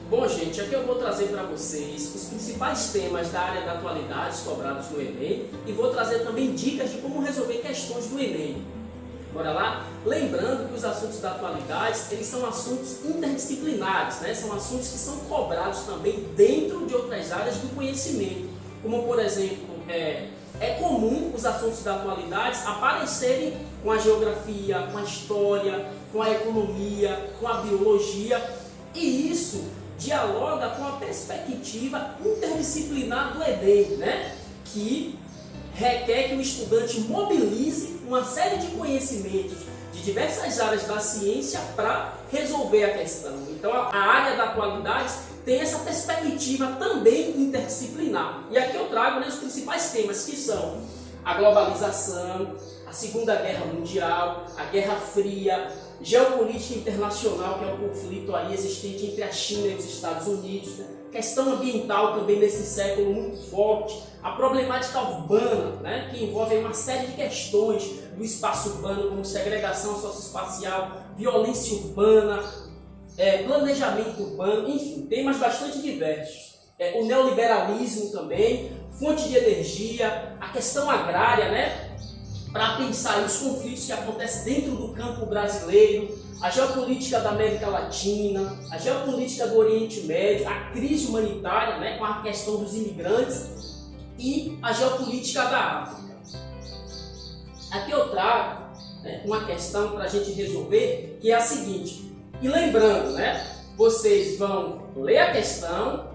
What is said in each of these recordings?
Bom, gente, aqui eu vou trazer para vocês os principais temas da área da atualidades cobrados no Enem e vou trazer também dicas de como resolver questões do Enem. Bora lá? Lembrando que os assuntos da atualidades, eles são assuntos interdisciplinares, né? São assuntos que são cobrados também dentro de outras áreas do conhecimento, como por exemplo, é comum os assuntos da atualidades aparecerem com a geografia, com a história, com a economia, com a biologia, e isso dialoga com a perspectiva interdisciplinar do Enem, né? Que requer que o estudante mobilize uma série de conhecimentos de diversas áreas da ciência para resolver a questão. Então a área da atualidades tem essa perspectiva também interdisciplinar. E aqui eu trago, né, os principais temas, que são a globalização, a Segunda Guerra Mundial, a Guerra Fria, geopolítica internacional, que é o conflito aí existente entre a China e os Estados Unidos, né? Questão ambiental também nesse século muito forte, a problemática urbana, né? Que envolve uma série de questões do espaço urbano, como segregação socioespacial, violência urbana, planejamento urbano, enfim, temas bastante diversos. O neoliberalismo também, fonte de energia, a questão agrária, né? Para pensar os conflitos que acontecem dentro do campo brasileiro, a geopolítica da América Latina, a geopolítica do Oriente Médio, a crise humanitária, né, com a questão dos imigrantes, e a geopolítica da África. Aqui eu trago, né, uma questão para a gente resolver, que é a seguinte, e lembrando, né, vocês vão ler a questão,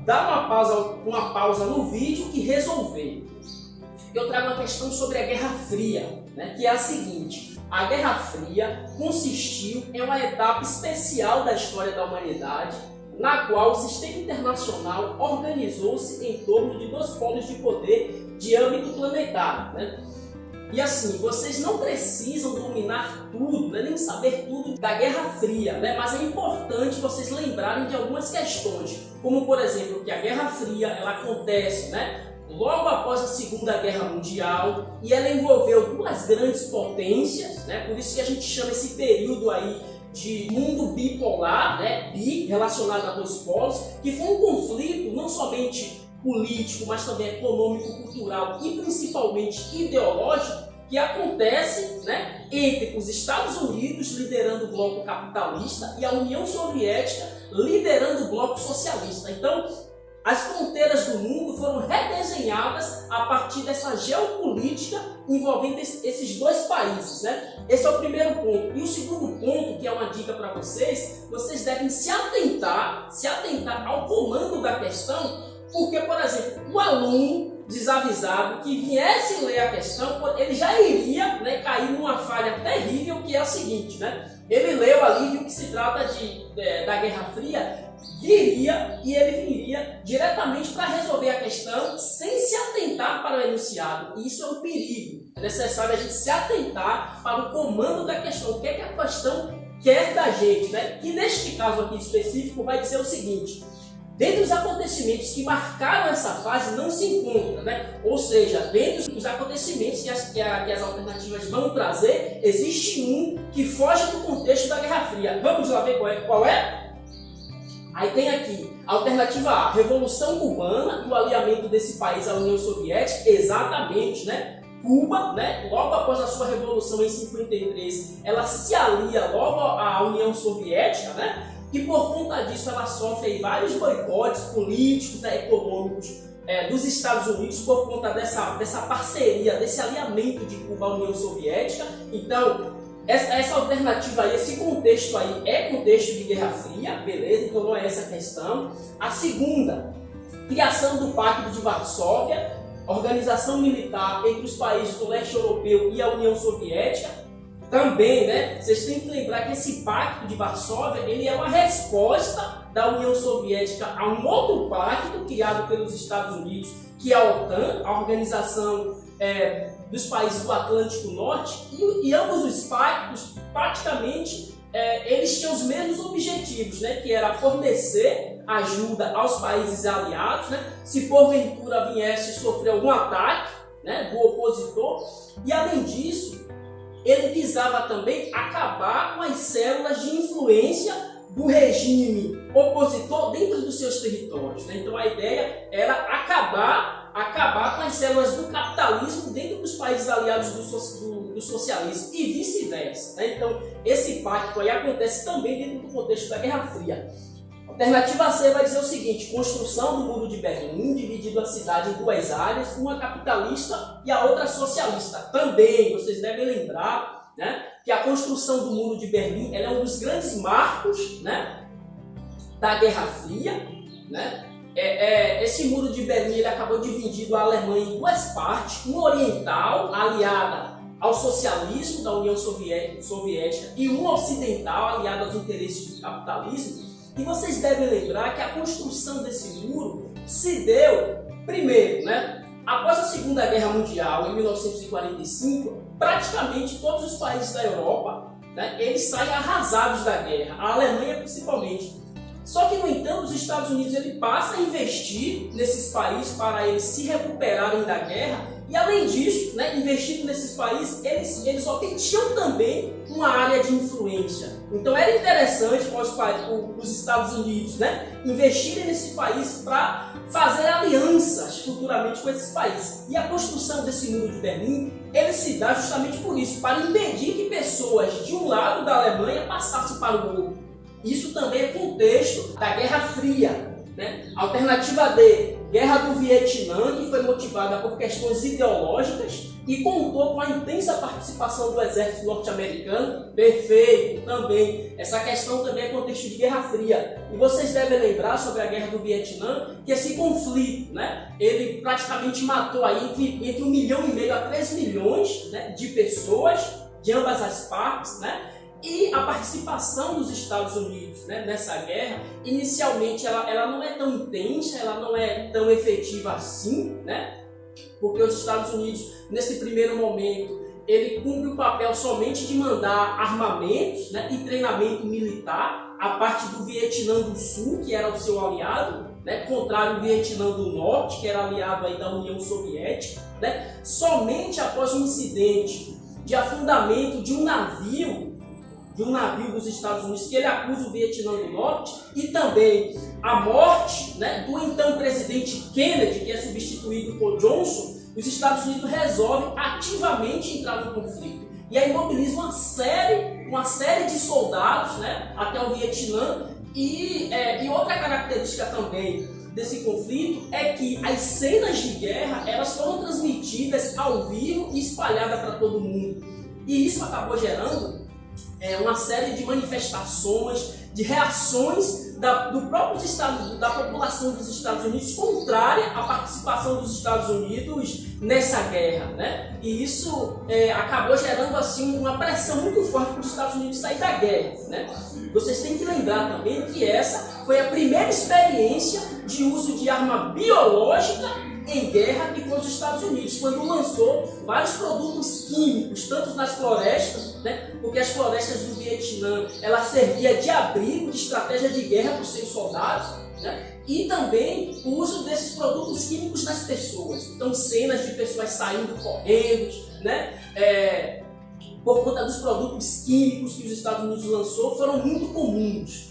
dar uma pausa no vídeo e resolver. Eu trago uma questão sobre a Guerra Fria, né, que é a seguinte: a Guerra Fria consistiu em uma etapa especial da história da humanidade, na qual o sistema internacional organizou-se em torno de dois polos de poder de âmbito planetário, né? E assim, vocês não precisam dominar tudo, né, nem saber tudo da Guerra Fria, né, mas é importante vocês lembrarem de algumas questões, como por exemplo, que a Guerra Fria ela acontece, né, logo após a Segunda Guerra Mundial, e ela envolveu duas grandes potências, né? Por isso que a gente chama esse período aí de mundo bipolar, né? Bi, relacionado a dois polos, que foi um conflito não somente político, mas também econômico, cultural e principalmente ideológico, que acontece, né, entre os Estados Unidos liderando o bloco capitalista e a União Soviética liderando o bloco socialista. Então, as fronteiras do mundo foram redesenhadas a partir dessa geopolítica envolvendo esses dois países, né? Esse é o primeiro ponto. E o segundo ponto, que é uma dica para vocês, vocês devem se atentar ao comando da questão, porque, por exemplo, o aluno desavisado que viesse ler a questão, ele já iria, né, cair numa falha terrível, que é a seguinte, né? Ele leu ali, viu que se trata da Guerra Fria, ele viria diretamente para resolver a questão sem se atentar para o enunciado. E isso é um perigo. É necessário a gente se atentar para o comando da questão. O que é que a questão quer da gente, né? E neste caso aqui específico vai dizer o seguinte: dentre os acontecimentos que marcaram essa fase não se encontra, né? Ou seja, dentre os acontecimentos que as alternativas vão trazer, existe um que foge do contexto da Guerra Fria. Vamos lá ver qual é? Aí tem aqui, alternativa A, Revolução Cubana e o alinhamento desse país à União Soviética, exatamente, né? Cuba, né, logo após a sua revolução em 53, ela se alia logo à União Soviética, né? E por conta disso ela sofre vários boicotes políticos, né, econômicos dos Estados Unidos por conta dessa parceria, desse alinhamento de Cuba à União Soviética. Então, essa alternativa aí, esse contexto aí é contexto de Guerra Fria, beleza? Então não é essa a questão. A segunda, criação do Pacto de Varsóvia, organização militar entre os países do leste europeu e a União Soviética. Também, né, vocês têm que lembrar que esse Pacto de Varsóvia, ele é uma resposta da União Soviética a um outro pacto criado pelos Estados Unidos, que é a OTAN, a Organização dos Países do Atlântico Norte, e ambos os pactos, praticamente, eles tinham os mesmos objetivos, né, que era fornecer ajuda aos países aliados, né, se porventura viesse sofrer algum ataque, né, do opositor, e além disso, ele visava também acabar com as células de influência do regime opositor dentro dos seus territórios, né? Então a ideia era acabar com as células do capitalismo dentro dos países aliados do socialismo e vice-versa, né? Então esse pacto aí acontece também dentro do contexto da Guerra Fria. Alternativa C vai dizer o seguinte: construção do Muro de Berlim, dividindo a cidade em duas áreas, uma capitalista e a outra socialista. Também, vocês devem lembrar, né, que a construção do Muro de Berlim ela é um dos grandes marcos, né, da Guerra Fria, né? Esse Muro de Berlim ele acabou dividindo a Alemanha em duas partes, uma oriental, aliada ao socialismo da União Soviética, e uma ocidental, aliada aos interesses do capitalismo. E vocês devem lembrar que a construção desse muro se deu, primeiro, né, após a Segunda Guerra Mundial, em 1945, praticamente todos os países da Europa, né, eles saem arrasados da guerra, a Alemanha principalmente. Só que, no entanto, os Estados Unidos ele passa a investir nesses países para eles se recuperarem da guerra. E além disso, né, investindo nesses países, eles obtinham também uma área de influência. Então era interessante os Estados Unidos, né, investirem nesse país para fazer alianças futuramente com esses países. E a construção desse Muro de Berlim, ele se dá justamente por isso, para impedir que pessoas de um lado da Alemanha passassem para o outro. Isso também é contexto da Guerra Fria, né? Alternativa D, Guerra do Vietnã, que foi motivada por questões ideológicas e contou com a intensa participação do exército norte-americano. Perfeito, também. Essa questão também é contexto de Guerra Fria. E vocês devem lembrar sobre a Guerra do Vietnã, que esse conflito, né, ele praticamente matou aí entre 1,5 milhão a 3 milhões, né, de pessoas de ambas as partes, né? E a participação dos Estados Unidos, né, nessa guerra, inicialmente ela não é tão intensa, ela não é tão efetiva assim, né? Porque os Estados Unidos, nesse primeiro momento, ele cumpre o papel somente de mandar armamentos, né, e treinamento militar, a parte do Vietnã do Sul, que era o seu aliado, né, contrário ao Vietnã do Norte, que era aliado aí da União Soviética, né? Somente após um incidente de afundamento de um navio dos Estados Unidos, que ele acusa o Vietnã do Norte, e também a morte, né, do então presidente Kennedy, que é substituído por Johnson, os Estados Unidos resolvem ativamente entrar no conflito. E aí mobiliza uma série de soldados, né, até o Vietnã. E outra característica também desse conflito é que as cenas de guerra elas foram transmitidas ao vivo e espalhadas para todo mundo. E isso acabou gerando uma série de manifestações, de reações da população dos Estados Unidos contrária à participação dos Estados Unidos nessa guerra, né? E isso acabou gerando assim uma pressão muito forte para os Estados Unidos sair da guerra, né? Vocês têm que lembrar também que essa foi a primeira experiência de uso de arma biológica em guerra, que foi os Estados Unidos, quando lançou vários produtos químicos, tanto nas florestas, né, porque as florestas do Vietnã ela servia de abrigo, de estratégia de guerra para os seus soldados, né, e também o uso desses produtos químicos nas pessoas. Então cenas de pessoas saindo correndo, né, por conta dos produtos químicos que os Estados Unidos lançou, foram muito comuns.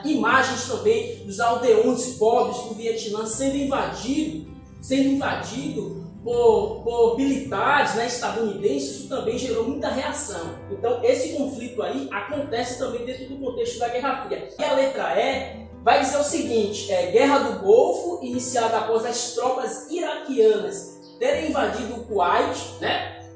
Imagens também dos aldeões pobres do Vietnã sendo invadido por militares, né, estadunidenses. Isso também gerou muita reação. Então esse conflito aí acontece também dentro do contexto da Guerra Fria. E a letra E vai dizer o seguinte: Guerra do Golfo, iniciada após as tropas iraquianas terem invadido o Kuwait, né?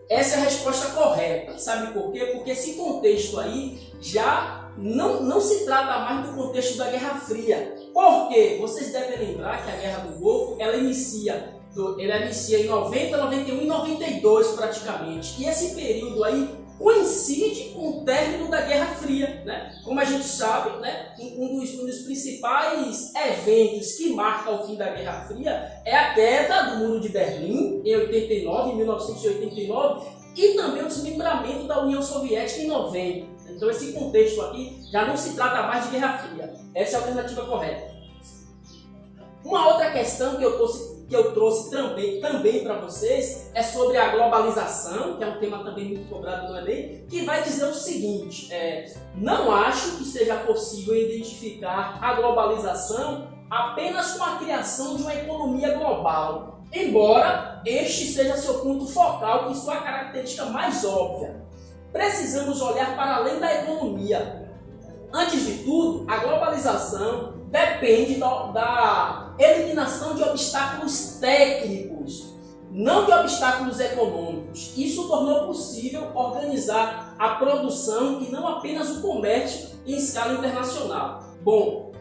Essa é a resposta correta. Sabe por quê? Porque esse contexto aí já não se trata mais do contexto da Guerra Fria. Por quê? Vocês devem lembrar que a Guerra do Golfo ela inicia em 90, 91 e 92 praticamente. E esse período aí coincide com o término da Guerra Fria, né? Como a gente sabe, né, um dos principais eventos que marca o fim da Guerra Fria é a queda do Muro de Berlim em 1989, e também o desmembramento da União Soviética em 90. Então esse contexto aqui já não se trata mais de Guerra Fria. Essa é a alternativa correta. Uma outra questão que que eu trouxe também para vocês é sobre a globalização, que é um tema também muito cobrado no Enem, que vai dizer o seguinte: não acho que seja possível identificar a globalização apenas com a criação de uma economia global, embora este seja seu ponto focal e sua característica mais óbvia. Precisamos olhar para além da economia. Antes de tudo, a globalização depende da eliminação de obstáculos técnicos, não de obstáculos econômicos. Isso tornou possível organizar a produção e não apenas o comércio em escala internacional. Bom,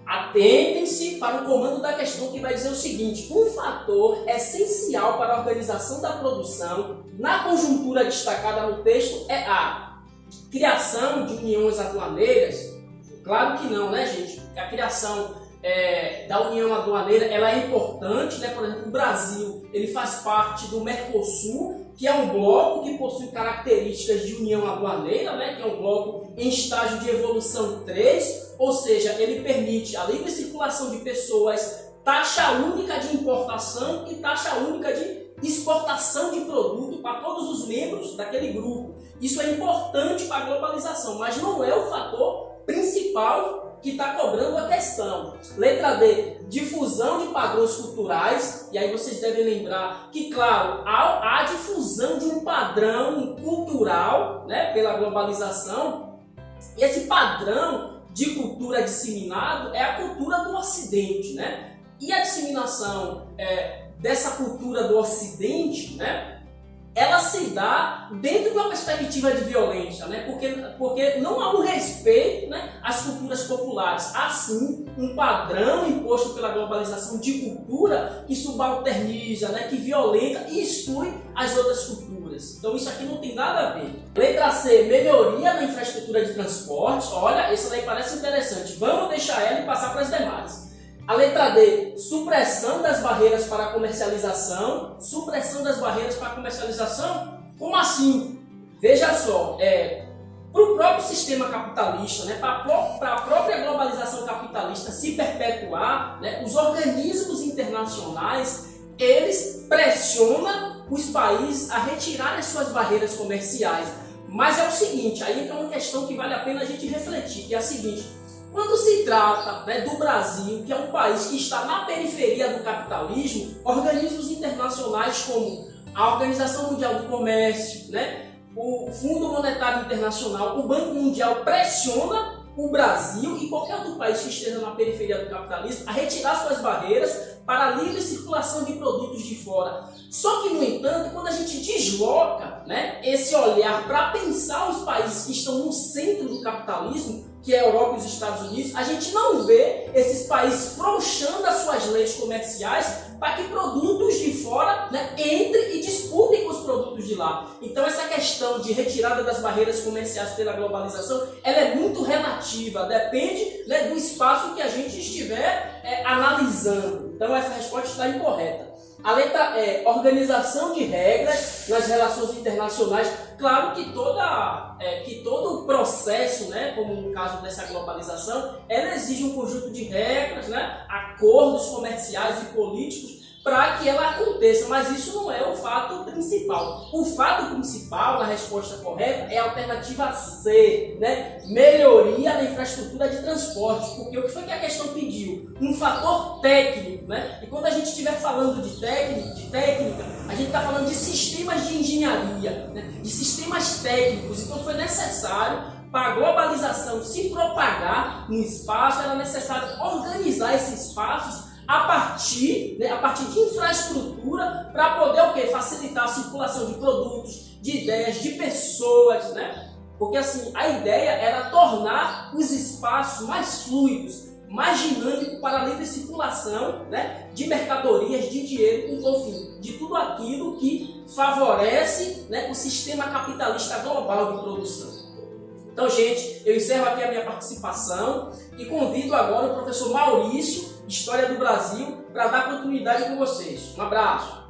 atentem-se para o comando da questão, que vai dizer o seguinte: um fator essencial para a organização da produção, na conjuntura destacada no texto, é a criação de uniões aduaneiras. Claro que não, né, gente? A criação da União Aduaneira, ela é importante, né? Por exemplo, o Brasil, ele faz parte do Mercosul, que é um bloco que possui características de união aduaneira, né? Que é um bloco em estágio de evolução 3, ou seja, ele permite a livre circulação de pessoas, taxa única de importação e taxa única de exportação de produto para todos os membros daquele grupo. Isso é importante para a globalização, mas não é o fator principal que está cobrando a questão. Letra D, difusão de padrões culturais. E aí vocês devem lembrar que, claro, há a difusão de um padrão cultural, né, pela globalização. E esse padrão de cultura disseminado é a cultura do Ocidente, né? E a disseminação dessa cultura do Ocidente, né, ela se dá dentro de uma perspectiva de violência, né? Porque não há um respeito, né, às culturas populares. Há sim um padrão imposto pela globalização de cultura que subalterniza, né, que violenta e exclui as outras culturas. Então isso aqui não tem nada a ver. Letra C, melhoria na infraestrutura de transporte. Olha, isso daí parece interessante. Vamos deixar ela e passar para as demais. A letra D, supressão das barreiras para a comercialização. Supressão das barreiras para a comercialização? Como assim? Veja só, para o próprio sistema capitalista, né, para a própria globalização capitalista se perpetuar, né, os organismos internacionais, eles pressionam os países a retirarem as suas barreiras comerciais. Mas é o seguinte, aí entra uma questão que vale a pena a gente refletir, que é a seguinte: quando se trata, né, do Brasil, que é um país que está na periferia do capitalismo, organismos internacionais como a Organização Mundial do Comércio, né, o Fundo Monetário Internacional, o Banco Mundial pressiona o Brasil e qualquer outro país que esteja na periferia do capitalismo a retirar suas barreiras para a livre circulação de produtos de fora. Só que, no entanto, quando a gente desloca, né, esse olhar para pensar os países que estão no centro do capitalismo, que é a Europa e os Estados Unidos, a gente não vê esses países frouxando as suas leis comerciais para que produtos de fora, né, entrem e disputem com os produtos de lá. Então essa questão de retirada das barreiras comerciais pela globalização, ela é muito relativa, depende, né, do espaço que a gente estiver analisando. Então essa resposta está incorreta. A letra E, organização de regras nas relações internacionais. Claro que todo o processo, né, como no caso dessa globalização, ela exige um conjunto de regras, né, acordos comerciais e políticos para que ela aconteça, mas isso não é o fato principal. O fato principal, na resposta correta, é a alternativa C, né? Melhoria na infraestrutura de transporte, porque o que foi que a questão pediu? Um fator técnico, né? E quando a gente estiver falando de técnica, a gente está falando de sistemas de engenharia, né? De sistemas técnicos. Então foi necessário, para a globalização se propagar no espaço, era necessário organizar esses espaços a partir de infraestrutura para poder o quê? Facilitar a circulação de produtos, de ideias, de pessoas, né? Porque assim, a ideia era tornar os espaços mais fluidos, mais dinâmicos para a livre circulação, né, de mercadorias, de dinheiro, enfim, de tudo aquilo que favorece, né, o sistema capitalista global de produção. Então, gente, eu encerro aqui a minha participação e convido agora o professor Maurício, História do Brasil, para dar continuidade com vocês. Um abraço!